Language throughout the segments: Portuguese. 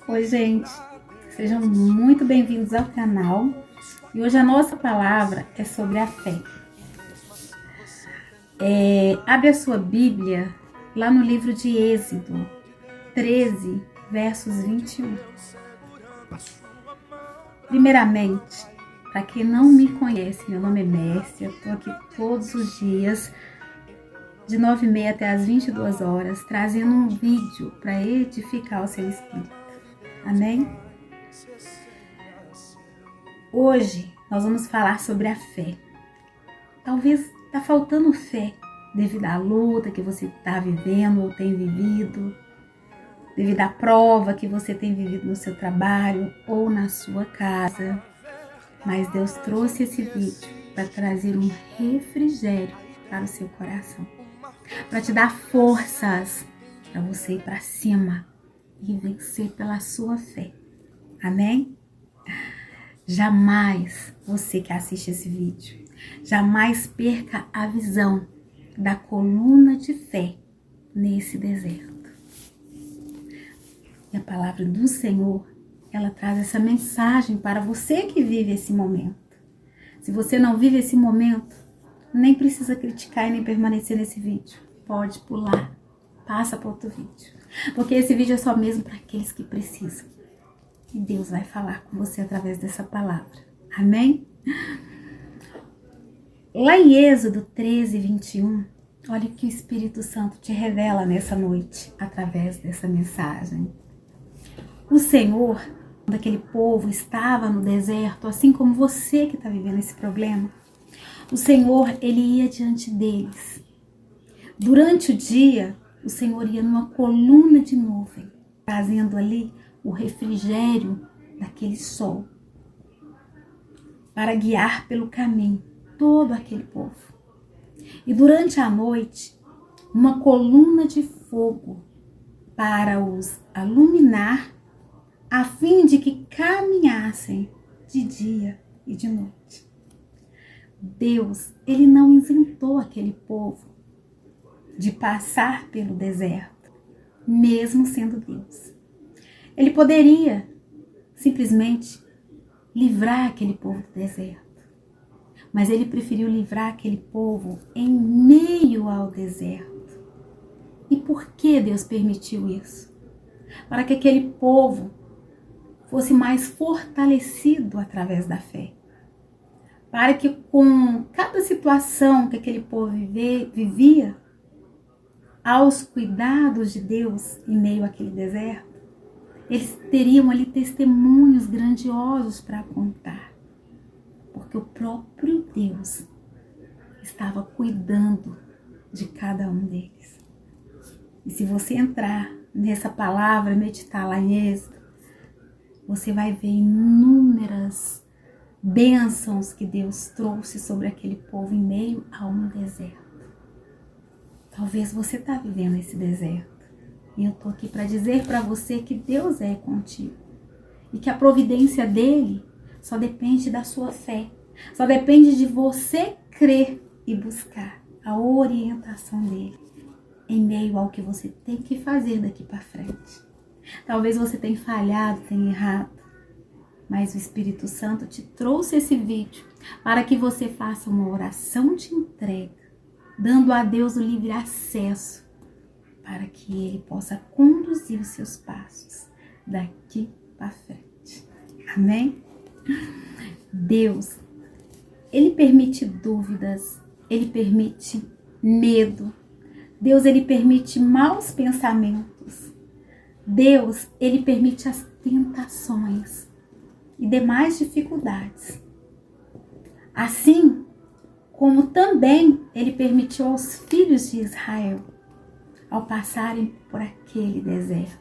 Oi, gente, sejam muito bem-vindos ao canal. E hoje a nossa palavra é sobre a fé. Abre a sua Bíblia lá no livro de Êxodo 13, versos 21. Primeiramente, para quem não me conhece, meu nome é Mércia, estou aqui todos os dias, de 9h30 até as 22 horas, trazendo um vídeo para edificar o seu espírito. Amém? Hoje nós vamos falar sobre a fé. Talvez está faltando fé devido à luta que você está vivendo ou tem vivido, devido à prova que você tem vivido no seu trabalho ou na sua casa. Mas Deus trouxe esse vídeo para trazer um refrigério para o seu coração, para te dar forças para você ir para cima e vencer pela sua fé. Amém? Jamais, você que assiste esse vídeo, jamais perca a visão da coluna de fé nesse deserto. E a palavra do Senhor, ela traz essa mensagem para você que vive esse momento. Se você não vive esse momento, nem precisa criticar e nem permanecer nesse vídeo. Pode pular, passa para outro vídeo. Porque esse vídeo é só mesmo para aqueles que precisam. E Deus vai falar com você através dessa palavra. Amém? Lá em Êxodo 13, 21, olha o que o Espírito Santo te revela nessa noite, através dessa mensagem. O Senhor, quando aquele povo estava no deserto, assim como você que está vivendo esse problema, o Senhor, Ele ia diante deles. Durante o dia, o Senhor ia numa coluna de nuvem, trazendo ali o refrigério daquele sol, para guiar pelo caminho todo aquele povo. E durante a noite, uma coluna de fogo para os iluminar, a fim de que caminhassem de dia e de noite. Deus, Ele não isentou aquele povo de passar pelo deserto, mesmo sendo Deus. Ele poderia simplesmente livrar aquele povo do deserto, mas Ele preferiu livrar aquele povo em meio ao deserto. E por que Deus permitiu isso? Para que aquele povo fosse mais fortalecido através da fé. Para que com cada situação que aquele povo vivia, aos cuidados de Deus em meio àquele deserto, eles teriam ali testemunhos grandiosos para contar. Porque o próprio Deus estava cuidando de cada um deles. E se você entrar nessa palavra, meditar lá em Êxodo, você vai ver inúmeras bênçãos que Deus trouxe sobre aquele povo em meio a um deserto. Talvez você está vivendo esse deserto. E eu estou aqui para dizer para você que Deus é contigo. E que a providência dele só depende da sua fé. Só depende de você crer e buscar a orientação dele em meio ao que você tem que fazer daqui para frente. Talvez você tenha falhado, tenha errado. Mas o Espírito Santo te trouxe esse vídeo para que você faça uma oração de entrega, dando a Deus o livre acesso, para que Ele possa conduzir os seus passos daqui para frente. Amém? Deus, Ele permite dúvidas, Ele permite medo. Deus, Ele permite maus pensamentos. Deus, Ele permite as tentações e demais dificuldades. Assim como também Ele permitiu aos filhos de Israel, ao passarem por aquele deserto,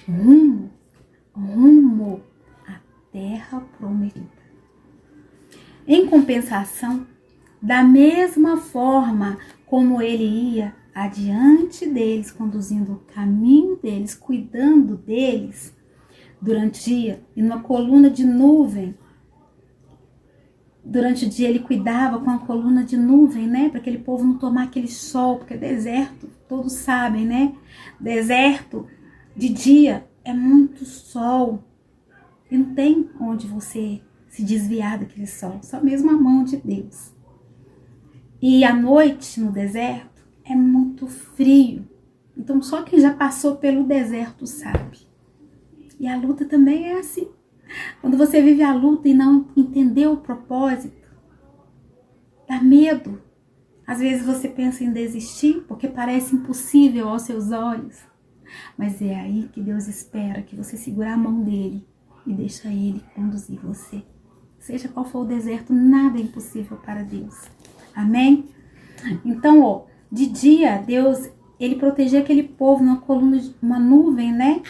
rumo à terra prometida. Em compensação, da mesma forma como Ele ia adiante deles, conduzindo o caminho deles, cuidando deles durante o dia, e numa coluna de nuvem. Durante o dia Ele cuidava com a coluna de nuvem, né? Para aquele povo não tomar aquele sol, porque deserto, todos sabem, né? Deserto De dia é muito sol e não tem onde você se desviar daquele sol, só mesmo a mão de Deus. E à noite no deserto é muito frio, então só quem já passou pelo deserto sabe. E a luta também é assim. Quando você vive a luta e não entendeu o propósito, dá medo. Às vezes você pensa em desistir porque parece impossível aos seus olhos. Mas é aí que Deus espera que você segure a mão dele e deixa ele conduzir você. Seja qual for o deserto, nada é impossível para Deus. Amém? Então, de dia, Deus, ele protegia aquele povo numa coluna, uma nuvem, né?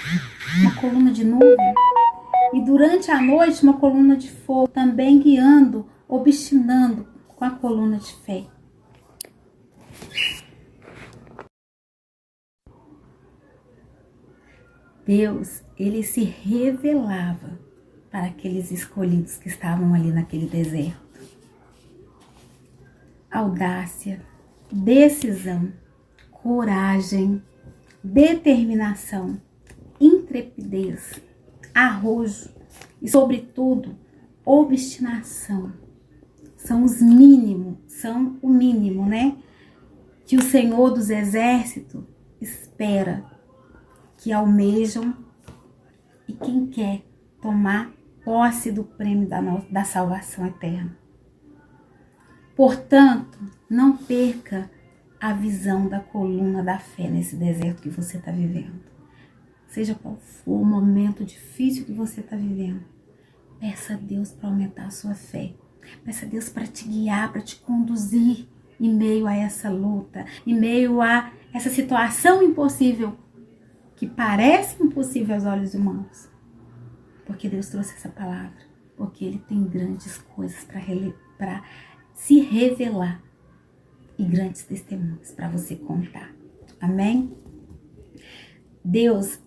Uma coluna de nuvem. E durante a noite, uma coluna de fogo, também guiando, obstinando com a coluna de fé. Deus, ele se revelava para aqueles escolhidos que estavam ali naquele deserto. Audácia, decisão, coragem, determinação, intrepidez, arrojo e, sobretudo, obstinação. São o mínimo, né? Que o Senhor dos Exércitos espera, que almejam e quem quer tomar posse do prêmio da salvação eterna. Portanto, não perca a visão da coluna da fé nesse deserto que você está vivendo. Seja qual for o momento difícil que você está vivendo, peça a Deus para aumentar a sua fé. Peça a Deus para te guiar, para te conduzir em meio a essa luta, em meio a essa situação impossível, que parece impossível aos olhos humanos. Porque Deus trouxe essa palavra, porque Ele tem grandes coisas para se revelar e grandes testemunhos para você contar. Amém? Deus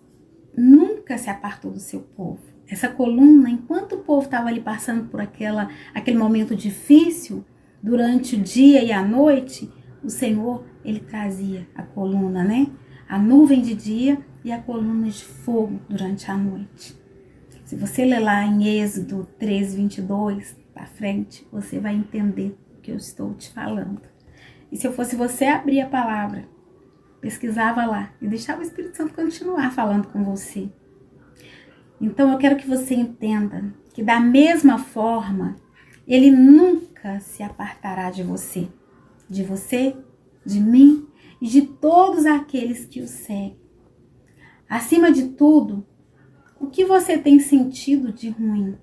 nunca se apartou do seu povo. Essa coluna, enquanto o povo estava ali passando por aquele momento difícil, durante o dia e a noite, o Senhor, Ele trazia a coluna, né? A nuvem de dia e a coluna de fogo durante a noite. Se você ler lá em Êxodo 3:22 para frente, você vai entender o que eu estou te falando. E se eu fosse você, abria a palavra, pesquisava lá e deixava o Espírito Santo continuar falando com você. Então eu quero que você entenda que da mesma forma, Ele nunca se apartará de você, de mim e de todos aqueles que o seguem. Acima de tudo, o que você tem sentido de ruim?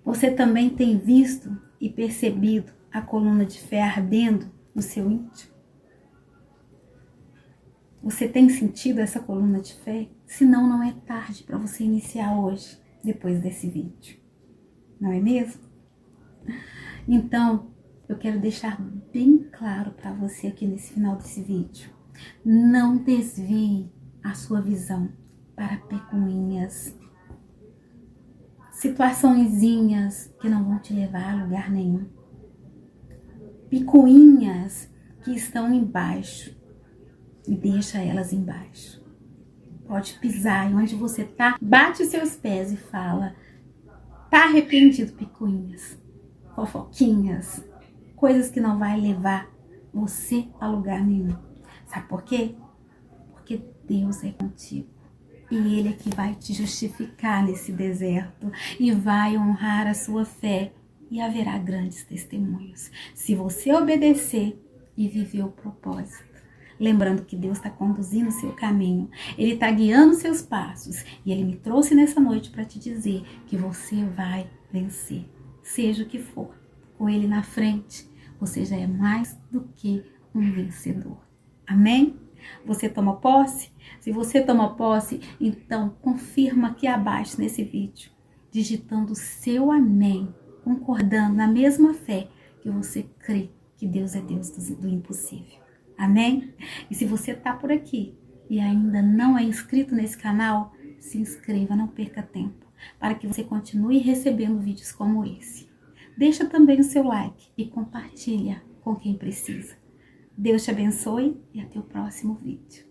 Você também tem visto e percebido a coluna de fé ardendo no seu íntimo? Você tem sentido essa coluna de fé? Senão não é tarde para você iniciar hoje, depois desse vídeo. Não é mesmo? Então, eu quero deixar bem claro para você aqui nesse final desse vídeo. Não desvie a sua visão para picuinhas, situaçõezinhas que não vão te levar a lugar nenhum. Picuinhas que estão embaixo e deixa elas embaixo. Pode pisar e onde você tá, bate os seus pés e fala: tá arrependido, picuinhas, fofoquinhas, coisas que não vai levar você a lugar nenhum. Sabe por quê? Porque Deus é contigo. E Ele é que vai te justificar nesse deserto e vai honrar a sua fé. E haverá grandes testemunhos se você obedecer e viver o propósito. Lembrando que Deus está conduzindo o seu caminho. Ele está guiando os seus passos. E Ele me trouxe nessa noite para te dizer que você vai vencer. Seja o que for. Com Ele na frente, você já é mais do que um vencedor. Amém? Você toma posse? Se você toma posse, então confirma aqui abaixo nesse vídeo, digitando o seu amém, concordando na mesma fé que você crê que Deus é Deus do impossível. Amém? E se você está por aqui e ainda não é inscrito nesse canal, se inscreva, não perca tempo, para que você continue recebendo vídeos como esse. Deixa também o seu like e compartilha com quem precisa. Deus te abençoe e até o próximo vídeo.